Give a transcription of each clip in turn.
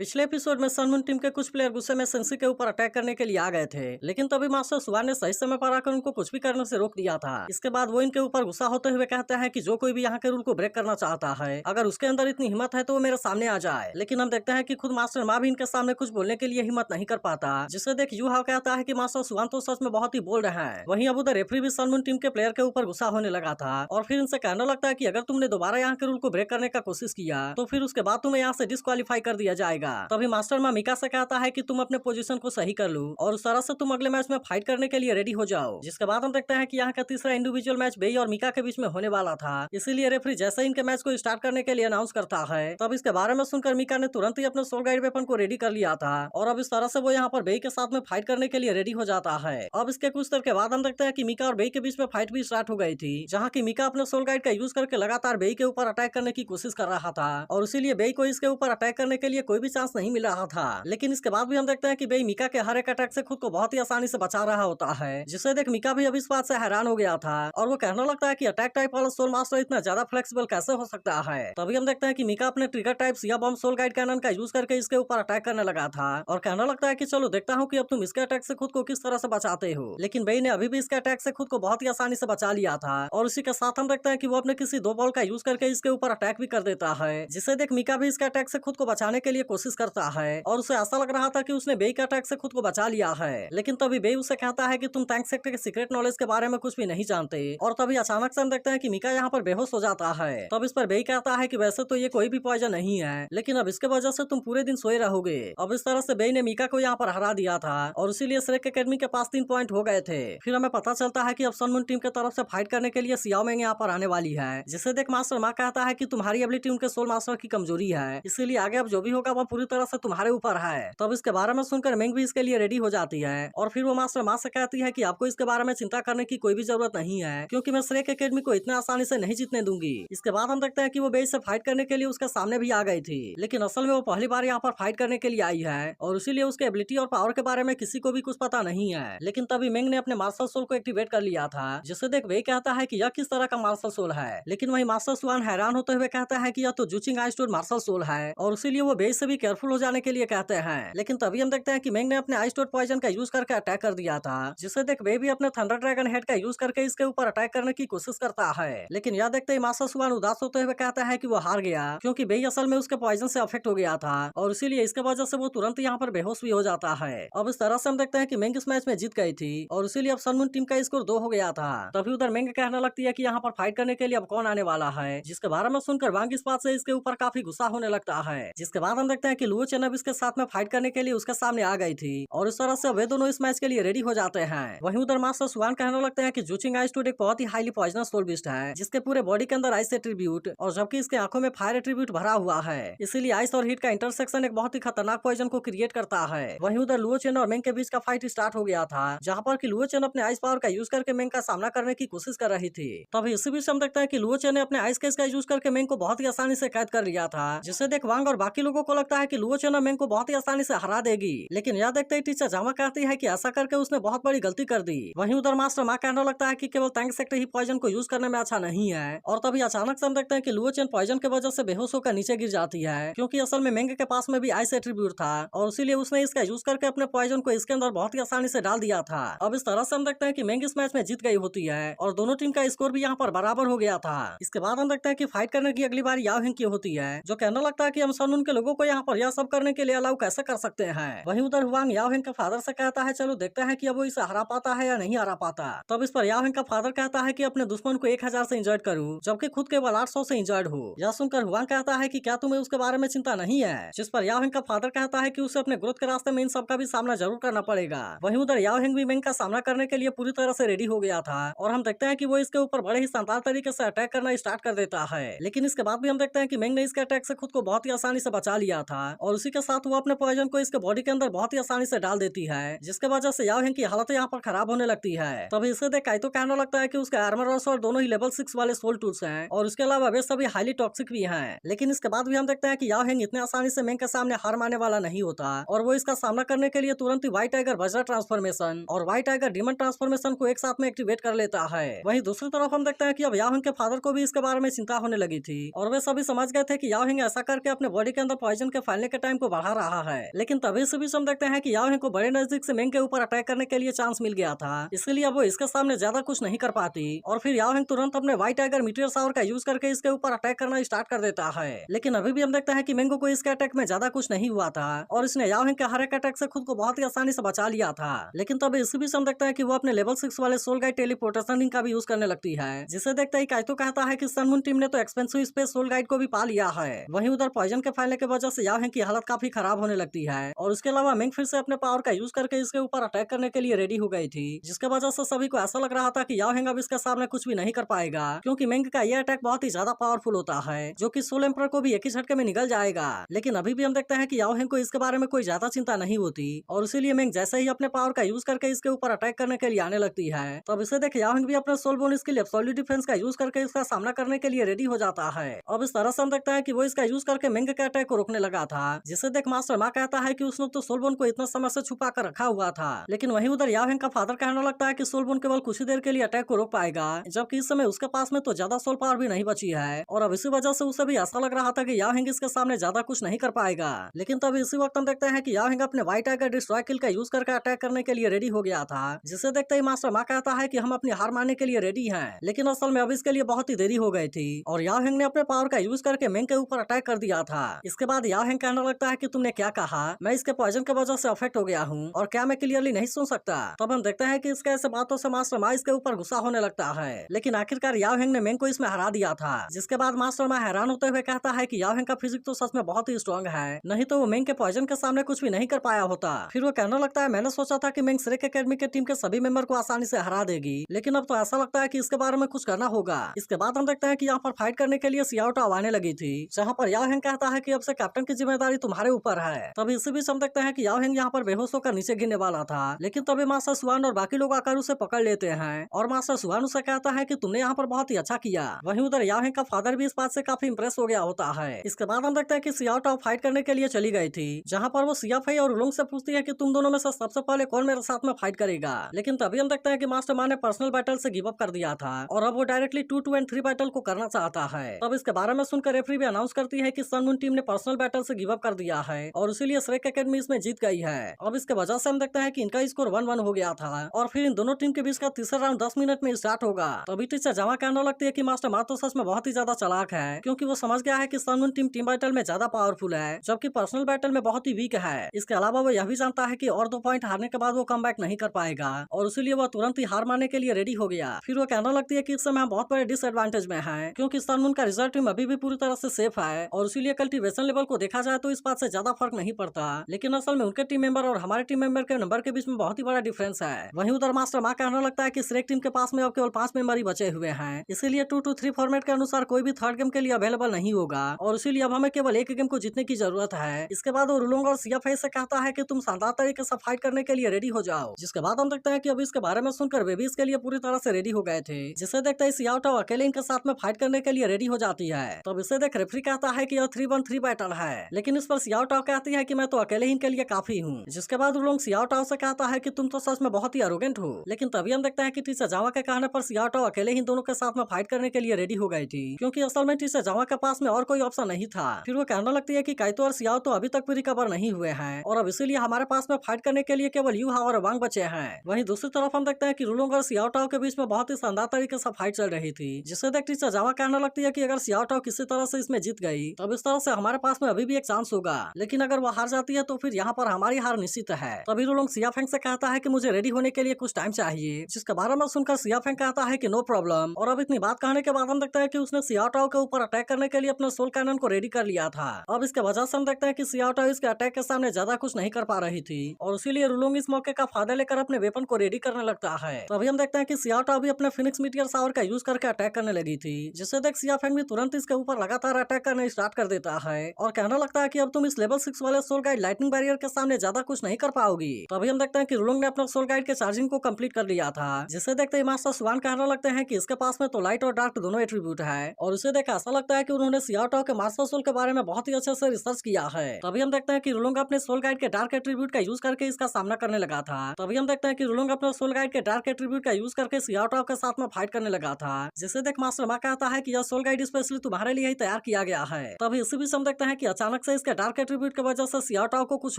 पिछले एपिसोड में सनमून टीम के कुछ प्लेयर गुस्से में सेंसी के ऊपर अटैक करने के लिए आ गए थे, लेकिन तभी मास्टर सुवान ने सही समय पर आकर उनको कुछ भी करने से रोक दिया था। इसके बाद वो इनके ऊपर गुस्सा होते हुए कहते हैं कि जो कोई भी यहाँ के रूल को ब्रेक करना चाहता है, अगर उसके अंदर इतनी हिम्मत है तो वो मेरे सामने आ जाए। लेकिन हम देखते हैं कि खुद मास्टर माँ भी इनके सामने कुछ बोलने के लिए हिम्मत नहीं कर पाता, जिसे देख यू हाव कहता है कि मास्टर सुवान तो सच में बहुत ही बोल्ड है। वहीं अब उधर रेफरी भी सनमून टीम के प्लेयर के ऊपर गुस्सा होने लगा था और फिर इनसे कहने लगता है कि अगर तुमने दोबारा यहाँ के रूल को ब्रेक करने का कोशिश किया तो फिर उसके बाद तुम्हें यहाँ से डिस्क्वालीफाई कर दिया जाएगा। तभी मास्टर मिका से कहता है कि तुम अपने पोजीशन को सही कर लो और उस तरह से तुम अगले मैच में फाइट करने के लिए रेडी हो जाओ। जिसके बाद हम देखते हैं कि यहाँ का तीसरा इंडिविजुअल मैच बेई और मिका के बीच में होने वाला था, इसीलिए रेफरी जैसे इनके मैच को स्टार्ट करने के लिए अनाउंस करता है तब इसके बारे में सुनकर मिका ने तुरंत ही अपने सोल गाइड वेपन को रेडी कर लिया था और अब इस तरह से वो यहाँ पर बेई के साथ में फाइट करने के लिए रेडी हो जाता है। अब इसके कुछ देर के बाद हम देखते हैं कि मिका और बेई के बीच में फाइट भी स्टार्ट हो गई थी, जहाँ की मिका अपने सोल गाइड का यूज करके लगातार बेई के ऊपर अटैक करने की कोशिश कर रहा था और इसीलिए बेई को इसके ऊपर अटैक करने के लिए कोई भी चांस नहीं मिल रहा था। लेकिन इसके बाद भी हम देखते हैं कि बेई मिका के हर एक अटैक से खुद को बहुत ही आसानी से बचा रहा होता है, जिसे देख मिका भी अब इस बात से हैरान हो गया था और वो कहने लगता है कि अटैक टाइप वाला सोल मास्टर इतना ज्यादा फ्लेक्सिबल कैसे हो सकता है। तभी हम देखते हैं कि मिका अपने ट्रिगर टाइप सिया बम सोल गाइड कैनन का यूज करके इसके ऊपर अटैक करने लगा था और कहने लगता है कि चलो देखता हूँ कि अब तुम इसके अटैक से खुद को किस तरह से बचाते हो। लेकिन बेई ने अभी भी इसके अटैक से खुद को बहुत ही आसानी से बचा लिया था और उसी के साथ हम देखते हैं कि वो अपने किसी दो बॉल का यूज करके इसके ऊपर अटैक भी कर देता है, जिसे देख मिका भी इसके अटैक से खुद को बचाने के लिए कोशिश करता है और उसे ऐसा लग रहा था कि उसने बेई के अटैक से खुद को बचा लिया है। लेकिन तभी बेई उसे कहता है कि तुम टैंक सेक्टर के सीक्रेट नॉलेज के बारे में कुछ भी नहीं जानते और तभी अचानक से हम देखते हैं कि मिका यहाँ पर बेहोश हो जाता है। तब इस पर बेई कहता है कि वैसे तो ये कोई भी पॉइजन नहीं है, लेकिन अब इसके वजह से तुम पूरे दिन सोए रहोगे। अब इस तरह से बेई ने मिका को यहाँ पर हरा दिया था और इसीलिए श्रेक एकेडमी के पास 3 पॉइंट हो गए थे। फिर हमें पता चलता है कि अब सनमून टीम की तरफ से फाइट करने के लिए सियाओ मेंग यहाँ पर आने वाली है, जिसे देख मास्टर माँ कहता है कि तुम्हारी एबिलिटी उनके सोल मास्टर की कमजोरी है, इसीलिए आगे अब जो भी होगा वो पूरी तरह से तुम्हारे ऊपर है। तब इसके बारे में सुनकर मेंग भी इसके लिए रेडी हो जाती है और फिर वो मास्टर माँ से कहती है कि आपको इसके बारे में चिंता करने की कोई भी जरूरत नहीं है, क्योंकि मैं श्रेक एकेडमी को इतना आसानी से नहीं जीतने दूंगी। इसके बाद हम देखते हैं कि वो बेई से फाइट करने के लिए उसके सामने भी आ गई थी, लेकिन असल में वो पहली बार यहाँ पर फाइट करने के लिए आई है और इसीलिए उसके एबिलिटी और पावर के बारे में किसी को भी कुछ पता नहीं है। लेकिन तभी मेंग ने अपने मार्शल सोल को एक्टिवेट कर लिया था, जिसे देख बेई कहता है कि यह किस तरह का मार्शल सोल है। लेकिन वही मास्टर सुआन हैरान होते हुए कहता है कि यह तो जूचिंग आइस्टोर मार्शल सोल है और इसीलिए वो बेई से भी केयरफुल हो जाने के लिए कहते हैं। लेकिन तभी हम देखते हैं कि मेंग ने अपने आइस्टोर पॉइजन का यूज करके अटैक कर दिया था, जिसे देख बेई भी अपने थंडर ड्रैगन हेड का यूज करके इसके ऊपर अटैक करने की कोशिश करता है। लेकिन यह देखते ही मास्टर सुआन उदास होते हुए कहता है कि वो हार गया, क्योंकि बेई असल में उसके पॉइजन से अफेक्ट हो गया था और इसीलिए इसके वजह से वो तुरंत यहाँ पर बेहोश भी हो जाता है। अब इस तरह से हम देखते हैं कि मेंग इस मैच में जीत गई थी और इसीलिए अब सनमून टीम का स्कोर 2 हो गया था। तभी उधर मेंग कहने लगती है कि यहाँ पर फाइट करने के लिए अब कौन आने वाला है, जिसके बारे में सुनकर वांग इस बात से इसके ऊपर काफी गुस्सा होने लगता है। जिसके बाद हम देखते हैं कि लुओ चेन अब इसके साथ में फाइट करने के लिए उसके सामने आ गई थी और इस तरह से वे दोनों इस मैच के लिए रेडी हो जाते हैं। वहीं उधर मास्टर सुआन कहने लगते हैं कि जूचिंग आइस्टोर एक बहुत ही हाईली पॉइजनस सोल बीस्ट है, जिसके पूरे बॉडी के अंदर आइस एट्रीब्यूट और जबकि इसके आंखों में फायर एट्रीब्यूट भरा हुआ है, इसीलिए आइस और हीट का इंटरसेक्शन एक बहुत ही खतरनाक पॉइजन को क्रिएट करता है। वहीं उधर लुओ चेन और मेंग के बीच का फाइट स्टार्ट हो गया था, जहाँ पर लुओ चेन अपने आइस पावर का यूज करके मेंग का सामना करने की कोशिश कर रही थी। तभी इसी बीच हम देखते हैं कि लुओ चेन ने अपने आइस केस का यूज करके मेंग को बहुत ही आसानी से कैद कर लिया था, जिसे देख वांग और बाकी लोगों को लगता है कि लुओ चेन मेंग को बहुत ही आसानी से हरा देगी। लेकिन यह देखते ही टीचर जामा कहती है कि ऐसा करके उसने बहुत बड़ी गलती कर दी। वहीं उधर मास्टर माँ कहने लगता है कि केवल टैंक सेक्टर ही पॉइजन को यूज करने में अच्छा नहीं है और तभी अचानक से हम देखते हैं कि लुओ चेन पॉइजन के वजह से बेहोश होकर नीचे गिर जाती है, क्योंकि असल में मेंग के पास में भी आइस एट्रीब्यूट था और इसीलिए उसने इसका यूज करके अपने पॉइजन को इसके अंदर बहुत ही आसानी से डाल दिया था। अब इस तरह से हम देखते हैं कि मेंग इस मैच में जीत गई होती है और दोनों टीम का स्कोर भी यहाँ पर बराबर हो गया था। इसके बाद हम देखते हैं कि फाइट करने की अगली बार याओ हेंग की होती है, जो कहने लगता है कि हम सनमून के लोगों को यहाँ पर यह सब करने के लिए अलाउ कैसे कर सकते हैं। वहीं उधर हुआंग याओ हेंग के फादर से कहता है चलो देखते हैं कि अब वो इसे हरा पाता है या नहीं हरा पाता। तब इस पर याओ हेंग का फादर कहता है कि अपने दुश्मन को 1000 से इंजर्ड करूं, जबकि खुद केवल 800 से इंजर्ड हो। यह सुनकर हुआंग कहता है कि क्या तुम्हें उसके बारे में चिंता नहीं है, जिस पर याओ हेंग का फादर कहता है कि उसे अपने ग्रोथ के रास्ते में इन सब का भी सामना जरूर करना पड़ेगा। वहीं उधर याओ हेंग भी मेंग का सामना करने के लिए पूरी तरह से रेडी हो गया था और हम देखते हैं कि वो इसके ऊपर बड़े ही शानदार तरीके से अटैक करना स्टार्ट कर देता है। लेकिन इसके बाद भी हम देखते हैं कि मेंग ने इसके अटैक से खुद को बहुत ही आसानी से बचा लिया था और उसी के साथ वो अपने पॉइजन को इसके बॉडी के अंदर बहुत ही आसानी से डाल देती है, जिसके वजह से याओ हेंग की हालत यहाँ पर खराब होने लगती है। तभी इसे देख काइतो कहने लगता है कि उसके आर्मर और दोनों ही लेवल 6 वाले सोल टूल्स हैं और उसके अलावा वे सभी हाईली टॉक्सिक भी हैं। लेकिन इसके बाद भी हम देखते हैं कि याओ हेंग इतने आसानी से मेंग के सामने हार मानने वाला नहीं होता और वो इसका सामना करने के लिए तुरंत ही व्हाइट टाइगर वज्रा ट्रांसफॉर्मेशन और व्हाइट टाइगर डीमन ट्रांसफॉर्मेशन को एक साथ में एक्टिवेट कर लेता है। वहीं दूसरी तरफ हम देखते हैं कि अब याओ हेंग के फादर को भी इसके बारे में चिंता होने लगी थी और वे सभी समझ गए थे कि याओ हेंग ऐसा करके अपने बॉडी के अंदर पॉइजन के फैलने के टाइम को बढ़ा रहा है। लेकिन तभी से भी हम देखते हैं कि याओ हेंग को बड़े नजदीक से मेंग के ऊपर अटैक करने के लिए चांस मिल गया था, इसलिए अब वो इसके सामने ज्यादा कुछ नहीं कर पाती और फिर याओ हेंग तुरंत अपने व्हाइट टाइगर मीटियर शावर का यूज करके इसके ऊपर अटैक करना स्टार्ट कर देता है। लेकिन अभी भी हम देखते हैं कि मेंगो को इसके अटैक में ज्यादा कुछ नहीं हुआ था और इसने याओ हेंग के हर एक अटैक से खुद को बहुत ही आसानी से बचा लिया था। लेकिन तभी इसी बीच हम देखते हैं कि वो अपने लेवल 6 वाले सोल गाइड टेलीपोर्टेशन रिंग का भी यूज करने लगती है, जिसे देखते ही काइतो कहता है कि सन मून टीम ने तो एक्सपेंसिव स्पेस सोल गाइड को भी पा लिया है। वहीं उधर पॉइजन के फैलने की वजह से याओ हेंग की हालत काफी खराब होने लगती है और उसके अलावा मेंग फिर से अपने पावर का यूज करके इसके ऊपर अटैक करने के लिए रेडी हो गई थी, जिसके वजह से सभी को ऐसा लग रहा था कि याओ हेंग अब इसके सामने कुछ भी नहीं कर पाएगा, क्योंकि मेंग का यह अटैक बहुत ही ज्यादा पावरफुल होता है जो कि सोल एम्परर को भी एक ही झटके में निगल जाएगा। लेकिन अभी भी हम देखते हैं कि याओ हेंग को इसके बारे में कोई ज्यादा चिंता नहीं होती और इसीलिए मेंग जैसे ही अपने पावर का यूज करके इसके ऊपर अटैक करने के लिए आने लगती है, तब इसे देख याओ हेंग भी अपने soul bone skill absolute defence का यूज करके इसका सामना करने के लिए रेडी हो जाता है। अब इस तरह से हम देखते हैं कि वो इसका यूज करके मेंग के अटैक को रोकने लगा था, जिसे देख मास्टर मा कहता है कि उसने तो सोल बोन को इतना समय से छुपा कर रखा हुआ था। लेकिन वहीं उधर याओ हेंग का फादर कहने लगता है कि सोल बोन केवल कुछ ही देर के लिए अटैक को रोक पाएगा, जबकि इस समय उसके पास में तो ज्यादा सोल पावर भी नहीं बची है और अब इसी वजह से उसे भी ऐसा लग रहा था कि याओ हेंग इसके सामने ज्यादा कुछ नहीं कर पाएगा। लेकिन तभी इसी वक्त हम देखते हैं कि याओ हेंग अपने व्हाइट टाइगर डिस्ट्रॉय किल का यूज करके अटैक करने के लिए रेडी हो गया था, जिसे देखते ही मास्टर मा कहता है कि हम अपनी हार मानने के लिए रेडी हैं। लेकिन असल में अब इसके लिए बहुत ही देरी हो गई थी और याओ हेंग ने अपने पावर का यूज करके मेंग के ऊपर अटैक कर दिया था। इसके बाद याओ हेंग कहने लगता है कि तुमने क्या कहा, मैं इसके पॉइजन की वजह से अफेक्ट हो गया हूँ और क्या मैं क्लियरली नहीं सुन सकता। तब हम देखते हैं कि इसके ऐसे बातों से मास्टर मा इसके ऊपर गुस्सा होने लगता है, लेकिन आखिरकार याओ हेंग ने मेंग को इसमें हरा दिया था। जिसके बाद मास्टर मा हैरान होते हुए कहता है कि याओ हेंग का फिजिक तो सच में बहुत ही स्ट्रॉन्ग है, नहीं तो वो मेंग के पॉइजन के सामने कुछ भी नहीं कर पाया होता। फिर वो कहने लगता है मैंने सोचा था कि मेंग श्रेक एकेडमी के टीम के सभी मेंबर को आसानी से हरा देगी, लेकिन अब तो ऐसा लगता है कि इसके बारे में कुछ करना होगा। इसके बाद हम देखते हैं कि यहाँ पर फाइट करने के लिए सियाओ टाओ आने लगी थी, जहाँ पर याओ हेंग कहता है कि अब से कैप्टन की जिम्मेदारी तुम्हारे ऊपर है। तभी इसी बीच हम देखते हैं कि याओ हेंग यहाँ पर बेहोश होकर नीचे गिरने वाला था, लेकिन तभी मास्टर सुआन और बाकी लोग आकर उसे पकड़ लेते हैं और मास्टर सुआन उसे कहता है कि तुमने यहाँ पर बहुत ही अच्छा किया। वहीं उधर याओ हेंग का फादर भी इस बात से काफी इंप्रेस हो गया होता है। इसके बाद हम देखते हैं कि सियाओ टाओ फाइट करने के लिए चली गई थी, जहाँ पर वो सिया फई और उलोंग से पूछती है कि तुम दोनों में से सबसे पहले कौन मेरे साथ में फाइट करेगा। लेकिन तभी हम देखते हैं कि मास्टर मा ने पर्सनल बैटल से गिव अप कर दिया था और अब वो डायरेक्टली 2, 2 और 3 बैटल को करना चाहता है। तब इसके बारे में सुनकर रेफरी भी अनाउंस करती है कि सन मून टीम ने पर्सनल बैटल से गिव अप कर दिया है और इसीलिए श्रेक एकेडमी इसमें जीत गई है। अब इसके वजह से हम देखते हैं कि इनका स्कोर 1-1 हो गया था और फिर इन दोनों टीम के बीच का तीसरा राउंड 10 मिनट में स्टार्ट होगा। तभी टीचर जमा कहने लगती है कि मास्टर मा तो सच में बहुत ही ज्यादा चालाक है, क्योंकि वो समझ गया है कि सन मून टीम बैटल में ज्यादा पावरफुल है, जबकि पर्सनल बैटल में बहुत ही वीक है। इसके अलावा वो यह भी जानता है कि और 2 पॉइंट हारने के बाद वो कम नहीं कर पाएगा और इसीलिए वो तुरंत ही हार मानने के लिए रेडी हो गया। फिर वो कहने लगती है कि इस समय हम बहुत बड़े डिसएडवांटेज में हैं, क्योंकि सन मून का रिजल्ट टीम अभी भी पूरी तरह से सेफ है और इसीलिए कल्टीवेशन लेवल को देखा जाए तो इस बात से ज्यादा फर्क नहीं पड़ता। लेकिन असल में उनके टीम मेंबर और हमारे टीम मेंबर के नंबर के बीच में बहुत ही बड़ा डिफरेंस है। वहीं उधर मास्टर मा कहने लगता है कि श्रेक टीम के पास में अब केवल 5 मेंबर ही बचे हुए हैं, इसीलिए 2-2-3 फॉर्मेट के अनुसार कोई भी थर्ड गेम के लिए अवेलेबल नहीं होगा और इसीलिए अब हमें केवल एक गेम को जीतने की जरूरत है। इसके बाद वो रुलोंग और सिया फई से कहता है कि तुम शानदार तरीके से फाइट करने के लिए रेडी हो जाओ। जिसके बाद हम देखते हैं कि अब इसके बारे में सुनकर वे भी इसके लिए पूरी तरह से रेडी हो गए थे, जिसे देखते ही सियाओ टाओ अकेले इनके साथ में फाइट करने के लिए रेडी हो जाती है। तब इसे देख रेफरी कहता है कि यह 3-1-3 बैटल है, लेकिन इस पर सियाओ टाओ कहती है कि मैं तो अकेले ही इनके लिए काफी हूँ। जिसके बाद रुलोंग सियाओ टाओ से कहता है कि तुम तो सच में बहुत ही एरोगेंट हो। लेकिन तभी हम देखते हैं कि टीचर जावा के कहने पर सियाओ टाओ अकेले ही दोनों के साथ में फाइट करने के लिए रेडी हो गई थी, क्योंकि असल में टीचर जावा के पास में और कोई ऑप्शन नहीं था। फिर वो कहने लगती है कि काइतो और सियाओ तो अभी तक भी रिकवर नहीं हुए हैं और अब इसीलिए हमारे पास में फाइट करने के लिए केवल यूहा और वांग बचे हैं। वहीं दूसरी तरफ हम देखते हैं कि रुलोंग और सियाओ टाओ के बीच में बहुत ही शानदार तरीके से फाइट चल रही थी, जिसे देख टीचर जावा कहने लगती है कि अगर सियाओ टाओ किसी तरह से इसमें जीत गई तब इस तरह से हमारे पास में अभी भी एक चांस होगा, लेकिन अगर वो हार जाती है तो फिर यहाँ पर हमारी हार निश्चित है। तभी रुलोंग सिया फेंग से कहता है कि मुझे रेडी होने के लिए कुछ टाइम चाहिए, जिसके बारे में सुनकर सिया फेंग कहता है कि नो प्रॉब्लम। और अब इतनी बात कहने के बाद हम देखते हैं कि उसने सियाओ टाओ के ऊपर अटैक करने के लिए अपने सोल कैनन को रेडी कर लिया था। अब इसके वजह से हम देखते हैं कि सियाओ टाओ इसके अटैक के सामने ज्यादा कुछ नहीं कर पा रही थी और इसीलिए रुलोंग इस मौके का फायदा लेकर अपने वेपन को रेडी करने लगता है। तभी हम देखते हैं कि सियाओ टाओ भी अपने फिनिक्स मीटियर शावर का यूज करके अटैक करने लगी थी, जिससे देख सिया फेंग भी तुरंत इसके ऊपर लगातार अटैक करने स्टार्ट कर देता है और कहने लगता है कि अब तुम इस लेवल 6 वाले सोल गाइड लाइटनिंग बैरियर के सामने ज्यादा कुछ नहीं कर पाओगी। तभी हम देखते हैं कि रुलोंग ने अपना सोल गाइड के चार्जिंग को कंप्लीट कर लिया था, जिसे देखते ही मास्टर सुआन कहने लगते हैं कि इसके पास में तो लाइट और डार्क दोनों एट्रीब्यूट है और उसे देख ऐसा लगता है कि उन्होंने सियाओ टाओ के मास्टर सोल के बारे में बहुत ही अच्छे से रिसर्च किया है। तभी हम देखते हैं कि रुलोंग अपने सोल गाइड के डार्क एट्रीब्यूट का यूज करके इसका सामना करने लगा था। तभी हम देखते हैं कि रुलोंग अपने सोल गाइड के डार्क एट्रीब्यूट का यूज करके सियाओ टाओ के साथ में फाइट करने लगा था, जिसे देख मास्टर मा कहता है कि यह सोल गाइड स्पेशली तुम्हारे लिए ही तैयार किया गया है। तभी इसी बीच हम देखते हैं कि अचानक अचानक से इसके डार्क एट्रीब्यूट की वजह से सियाओ टाओ को कुछ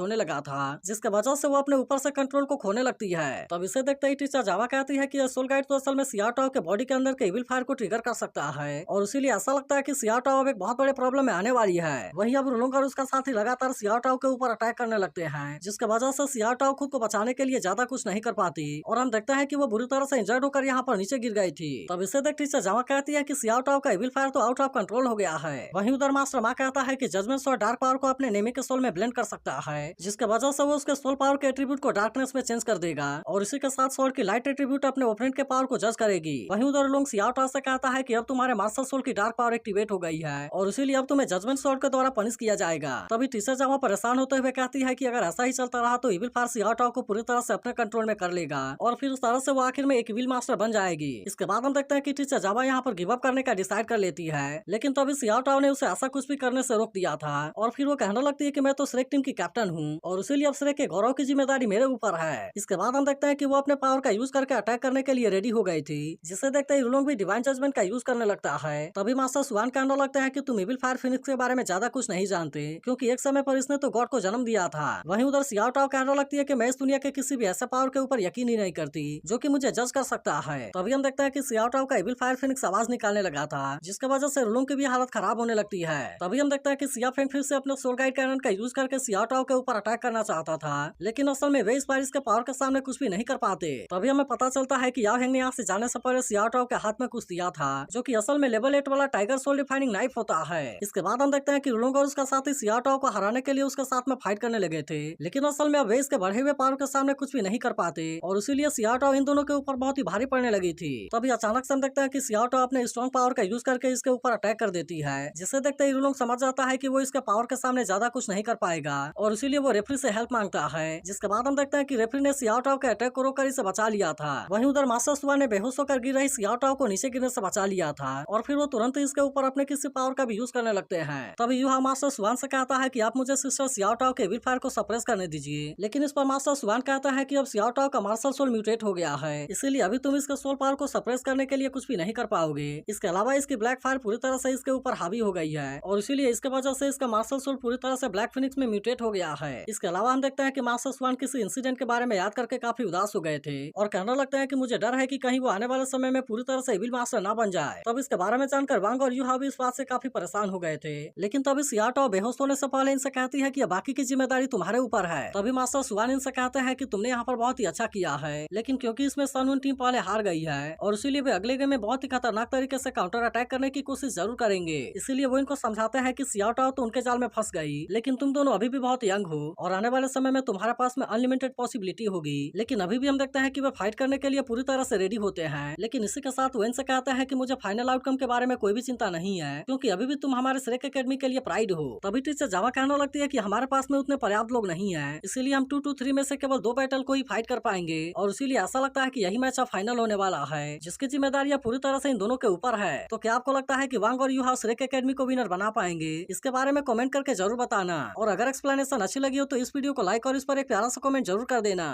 होने लगा था, जिसके वजह से वो अपने ऊपर से कंट्रोल को खोने लगती है। तब इसे देखते ही टीचर जावा कहती है कि सोल गाइड तो असल में सियाओ टाओ के बॉडी के अंदर के इविल फायर को ट्रिगर कर सकता है, और इसीलिए ऐसा लगता है कि सियाओ टाओ अब एक बहुत बड़े प्रॉब्लम में आने वाली है। वहीं अब रुलोंग और उसका साथी लगातार सियाओ टाओ के ऊपर अटैक करने लगते हैं, जिसके वजह से सियाओ टाओ खुद को बचाने के लिए ज्यादा कुछ नहीं कर पाती, और हम देखते हैं कि वो बुरी तरह से इंजर्ड होकर यहाँ पर नीचे गिर गई थी। तब इसे देख टीचर जावा कहती है कि सियाओ टाओ का इविल फायर तो आउट ऑफ कंट्रोल हो गया है। वहीं उधर मास्टर मा कहता है कि जजमेंट स्वॉर्ड डार्क पावर को अपने नेमी के सोल में ब्लेंड कर सकता है, जिसके वजह से वो उसके सोल पावर के एट्रीब्यूट को डार्कनेस में चेंज कर देगा, और इसी के साथ स्वॉर्ड की लाइट एट्रीब्यूट अपने ओपोनेंट के पावर को जज करेगी। वहीं उधर लोग सियाओ टाओ से कहता है कि अब तुम्हारे मास्टर सोल की डार्क पावर एक्टिवेट हो गई है, और इसीलिए अब तुम्हें जजमेंट स्वॉर्ड के द्वारा पनिश किया जाएगा। तभी टीचर जावा परेशान होते हुए कहती है कि अगर ऐसा ही चलता रहा तो इविल फायर सियाओ टाओ को पूरी तरह से अपने कंट्रोल में कर लेगा, और फिर उस तरह से वो आखिर में एक इविल मास्टर बन जाएगी। इसके बाद हम देखते हैं कि टीचर जावा यहाँ पर गिव अप करने का डिसाइड कर लेती है, लेकिन तभी सियाओ टाओ ने उसे ऐसा कुछ भी करने से रोक दिया था, और फिर वो कहने लगती है कि मैं तो श्रेक टीम की कैप्टन हूँ, और इसीलिए अब श्रेक के गौरव की जिम्मेदारी मेरे ऊपर है। इसके बाद हम देखते हैं कि वो अपने पावर का यूज करके अटैक करने के लिए रेडी हो गई थी, जिसे देखते ही रुलोंग भी डिवाइन जजमेंट का यूज करने लगता है। तभी मास्टर सुआन कहने लगता है कि तुम इविल फायर फिनिक्स के बारे में ज्यादा कुछ नहीं जानते, क्योंकि एक समय पर इसने तो गॉड को जन्म दिया था। वहीं उधर सियाओ टाओ कहने लगती है कि मैं इस दुनिया के किसी भी ऐसे पावर के ऊपर यकीन ही नहीं करती जो कि मुझे जज कर सकता है। तभी हम देखते हैं कि सियाओ टाओ का इविल फायर फिनिक्स आवाज निकालने लगा था, जिसकी वजह से रुलोंग की भी हालत खराब होने लगती है। तभी हम देखते हैं कि सिया फेंग फिर से अपने सोल गाइड कैनन का यूज करके सियाओ टाओ के ऊपर अटैक करना चाहता था, लेकिन असल में वे इस बार इसके पावर के सामने कुछ भी नहीं कर पाते। तभी हमें पता चलता है कि याओ हेंग ने यहाँ से जाने से पहले सियाओ टाओ के हाथ में कुछ दिया था, जो कि असल में लेवल 8 वाला टाइगर सोल डिफाइनिंग नाइफ होता है। इसके बाद हम देखते हैं कि रुलोंग और उसका साथी सियाओ टाओ को हराने के लिए उसके साथ में फाइट करने लगे थे, लेकिन असल में अब वे इसके बढ़े हुए पावर के सामने कुछ भी नहीं कर पाते, और इसीलिए सियाओ टाओ इन दोनों के ऊपर बहुत ही भारी पड़ने लगी थी। तभी अचानक से हम देखते हैं कि सियाओ टाओ अपने स्ट्रॉन्ग पावर का यूज करके इसके ऊपर अटैक कर देती है, जिसे देखते ही रुलोंग समझ जाता है कि वो इसके पावर के सामने ज्यादा कुछ नहीं कर पाएगा, और इसीलिए वो रेफरी से हेल्प मांगता है। जिसके बाद हम देखते हैं कि रेफरी ने सियाओ टाओ के अटैक को रोककर इसे बचा लिया था। वहीं उधर मास्टर सुआ ने बेहोश होकर गिर रही सियाओ टाओ को नीचे गिरने से बचा लिया था, और फिर वो तुरंत इसके ऊपर अपने किसी पावर का भी यूज करने लगते हैं। तभी यूहा मास्टर सुआन से कहता है कि आप मुझे सिस्टर सियाओ टाओ के इविल फायर को सप्रेस करने दीजिए, लेकिन इस पर मास्टर सुआन कहता है कि अब सियाओ टाओ का मार्शल सोल म्यूटेट हो गया है, इसीलिए अभी तुम इसके सोल पावर को सप्रेस करने के लिए कुछ भी नहीं कर पाओगे। इसके अलावा इसकी ब्लैक फायर पूरी तरह से इसके ऊपर हावी हो गई है, और इसीलिए इसके वजह से इसका मार्शल सोल पूरी तरह से ब्लैक फिनिक्स में म्यूटेट हो गया है। इसके अलावा हम देखते हैं कि मास्टर सुआन किसी इंसिडेंट के बारे में याद करके काफी उदास हो गए थे, और कहने लगते हैं कि मुझे डर है कि कहीं वो आने वाले समय में पूरी तरह से इविल मास्टर ना बन जाए। तब इसके बारे में जानकर वांग और यूहा भी इस बात से काफी परेशान हो गए थे, लेकिन तभी सियाओ टाओ बेहोश होने से पहले इनसे कहती है कि बाकी की जिम्मेदारी तुम्हारे ऊपर है। तभी मास्टर सुआन इनसे कहते हैं कि तुमने यहाँ पर बहुत ही अच्छा किया है, लेकिन क्योंकि इसमें सनवन टीम पहले हार गई है, और इसीलिए वे अगले गेम में बहुत ही खतरनाक तरीके से काउंटर अटैक करने की कोशिश जरूर करेंगे। इसीलिए वो इनको समझाते हैं कि सियाओ टाओ तो उनके जाल में फंस गई, लेकिन तुम दोनों अभी भी बहुत यंग हो, और आने वाले समय में तुम्हारे पास में अनलिमिटेड पॉसिबिलिटी होगी। लेकिन अभी भी हम देखते हैं कि वे फाइट करने के लिए पूरी तरह से रेडी होते हैं, लेकिन इसी के साथ वो इनसे कहते हैं कि मुझे फाइनल आउटकम के बारे में कोई भी चिंता नहीं है, क्योंकि अभी भी तुम हमारे श्रेक एकेडमी के लिए प्राइड हो। तभी टीचर जावा कहने लगती है कि हमारे पास में उतने पर्याप्त लोग नहीं है, इसीलिए हम 2-3 में से केवल 2 बैटल को ही फाइट कर पाएंगे, और इसीलिए ऐसा लगता है कि यही मैच अब फाइनल होने वाला है, जिसकी जिम्मेदारी पूरी तरह से इन दोनों के ऊपर है। तो क्या आपको लगता है कि वांग और यूहा श्रेक एकेडमी को विनर बना पाएंगे? इसके बारे में कमेंट करके जरूर बताना, और अगर एक्सप्लेनेशन अच्छी लगी हो तो इस वीडियो को लाइक और इस पर एक प्यारा सा कमेंट जरूर कर देना।